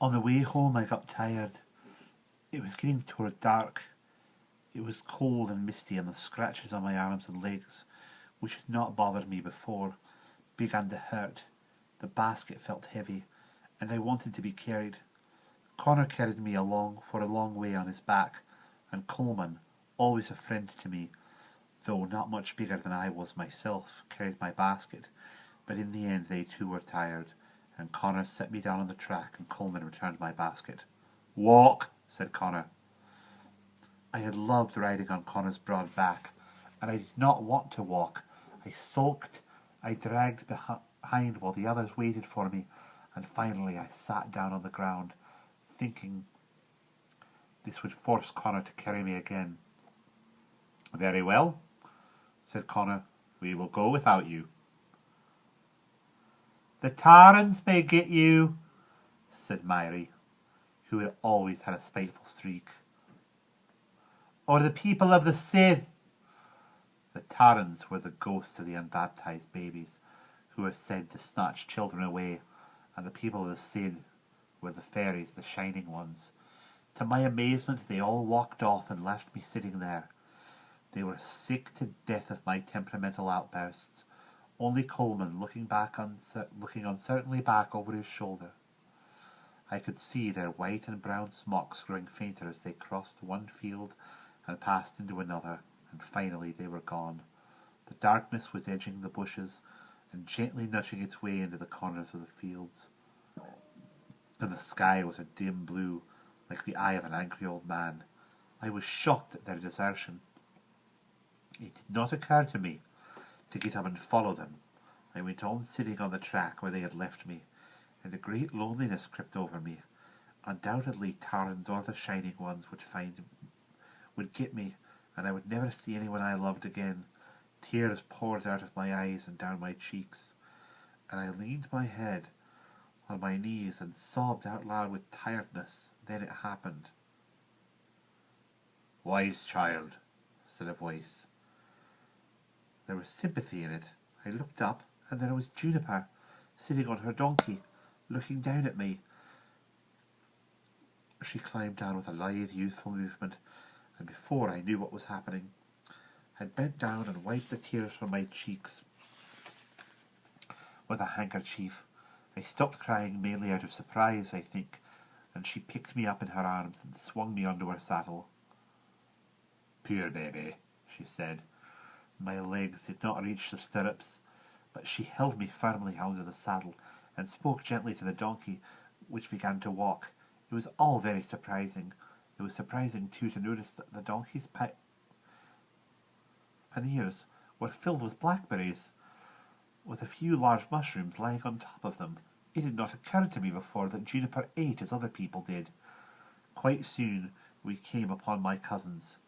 On the way home I got tired. It was getting toward dark. It was cold and misty, and the scratches on my arms and legs, which had not bothered me before, began to hurt. The basket felt heavy, and I wanted to be carried. Connor carried me along for a long way on his back, and Coleman, always a friend to me, though not much bigger than I was myself, carried my basket. But in the end they too were tired, and Connor set me down on the track, and Coleman returned my basket. "Walk," said Connor. I had loved riding on Connor's broad back, and I did not want to walk. I sulked, I dragged behind while the others waited for me, and finally I sat down on the ground, thinking this would force Connor to carry me again. "Very well," said Connor, "we will go without you." "The Tarrans may get you," said Myrie, who had always had a spiteful streak. "Or the people of the Sith." The Tarrans were the ghosts of the unbaptized babies, who were said to snatch children away, and the people of the Sith were the fairies, the shining ones. To my amazement, they all walked off and left me sitting there. They were sick to death of my temperamental outbursts, only Coleman looking uncertainly back over his shoulder. I could see their white and brown smocks growing fainter as they crossed one field and passed into another, and finally they were gone. The darkness was edging the bushes and gently nudging its way into the corners of the fields, and the sky was a dim blue, like the eye of an angry old man. I was shocked at their desertion. It did not occur to me to get up and follow them. I went on sitting on the track where they had left me, and a great loneliness crept over me. Undoubtedly Tarrans or the Shining Ones would get me, and I would never see anyone I loved again. Tears poured out of my eyes and down my cheeks, and I leaned my head on my knees and sobbed out loud with tiredness. Then it happened. "Wise child," said a voice. There was sympathy in it. I looked up, and there was Juniper, sitting on her donkey, looking down at me. She climbed down with a lithe, youthful movement, and before I knew what was happening, I bent down and wiped the tears from my cheeks with a handkerchief. I stopped crying mainly out of surprise, I think, and she picked me up in her arms and swung me onto her saddle. "Poor baby," she said. My legs did not reach the stirrups, but she held me firmly onto the saddle and spoke gently to the donkey, which began to walk. It was all very surprising. It was surprising, too, to notice that the donkey's panniers were filled with blackberries, with a few large mushrooms lying on top of them. It had not occurred to me before that Juniper ate as other people did. Quite soon we came upon my cousins,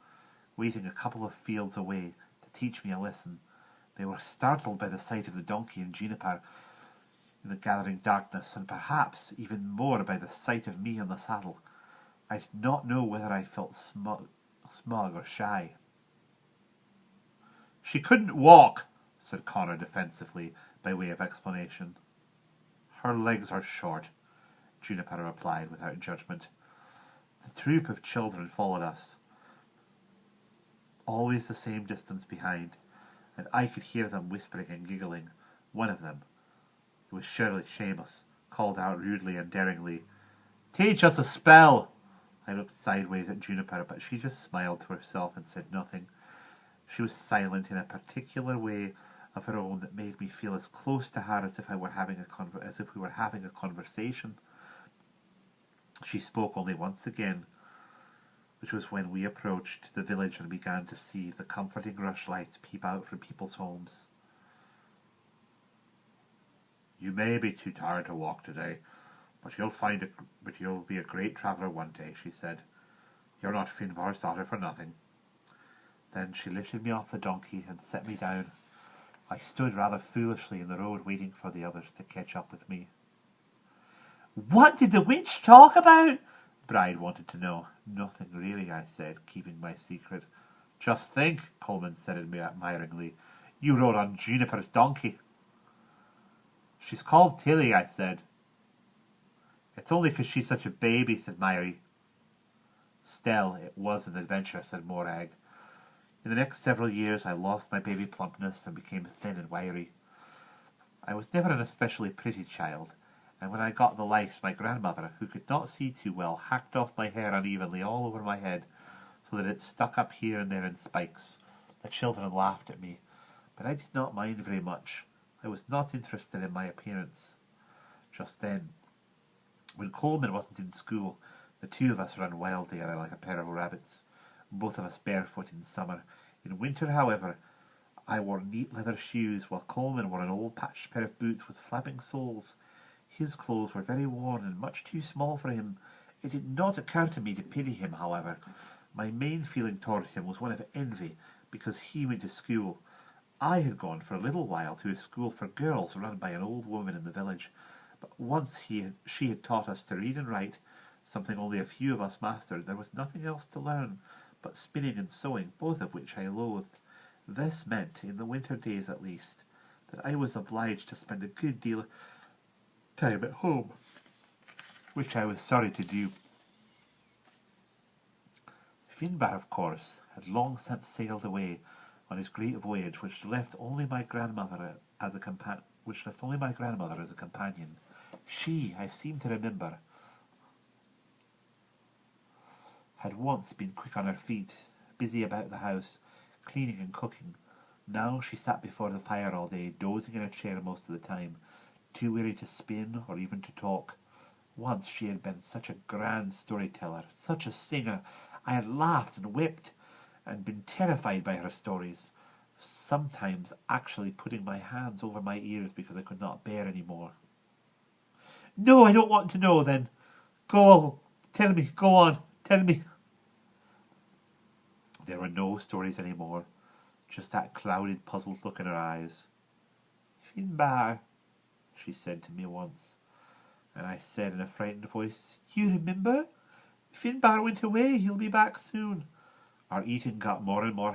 waiting a couple of fields away to teach me a lesson. They were startled by the sight of the donkey and Juniper in the gathering darkness, and perhaps even more by the sight of me on the saddle. I did not know whether I felt smug or shy. "She couldn't walk," said Connor defensively, by way of explanation. "Her legs are short," Juniper replied without judgment. The troop of children followed us, always the same distance behind, and I could hear them whispering and giggling. One of them, it was surely Seamus, called out rudely and daringly, "Teach us a spell!" I looked sideways at Juniper, but she just smiled to herself and said nothing. She was silent in a particular way of her own that made me feel as close to her as if we were having a conversation. She spoke only once again, which was when we approached the village and began to see the comforting rushlights peep out from people's homes. "You may be too tired to walk today, but you'll be a great traveller one day," she said. "You're not Finbar's daughter for nothing." Then she lifted me off the donkey and set me down. I stood rather foolishly in the road waiting for the others to catch up with me. "What did the witch talk about?" Bride wanted to know. "Nothing really," I said, keeping my secret. "Just think," Coleman said admiringly, "you rode on Juniper's donkey." "She's called Tilly," I said. It's only 'cause she's such a baby, said Myrie. Still, it was an adventure, said Morag. In the next several years I lost my baby plumpness and became thin and wiry. I was never an especially pretty child, and when I got the lice, my grandmother, who could not see too well, hacked off my hair unevenly all over my head, so that it stuck up here and there in spikes. The children laughed at me, but I did not mind very much. I was not interested in my appearance just then. When Coleman wasn't in school, the two of us ran wild together like a pair of rabbits, both of us barefoot in summer. In winter, however, I wore neat leather shoes, while Coleman wore an old patched pair of boots with flapping soles. His clothes were very worn and much too small for him. It did not occur to me to pity him, however. My main feeling toward him was one of envy, because he went to school. I had gone for a little while to a school for girls run by an old woman in the village, but once she had taught us to read and write, something only a few of us mastered, there was nothing else to learn but spinning and sewing, both of which I loathed. This meant, in the winter days at least, that I was obliged to spend a good deal of time at home, which I was sorry to do. Finbar, of course, had long since sailed away on his great voyage, which left only my grandmother as a companion. She, I seem to remember, had once been quick on her feet, busy about the house, cleaning and cooking. Now she sat before the fire all day, dozing in a chair most of the time, too weary to spin or even to talk. Once she had been such a grand storyteller, such a singer. I had laughed and wept and been terrified by her stories, sometimes actually putting my hands over my ears because I could not bear any more. No, I don't want to know, then. Go on, tell me. There were no stories any more, just that clouded, puzzled look in her eyes. Finbar, she said to me once, and I said in a frightened voice, you remember? Finbar went away, he'll be back soon. Our eating got more and more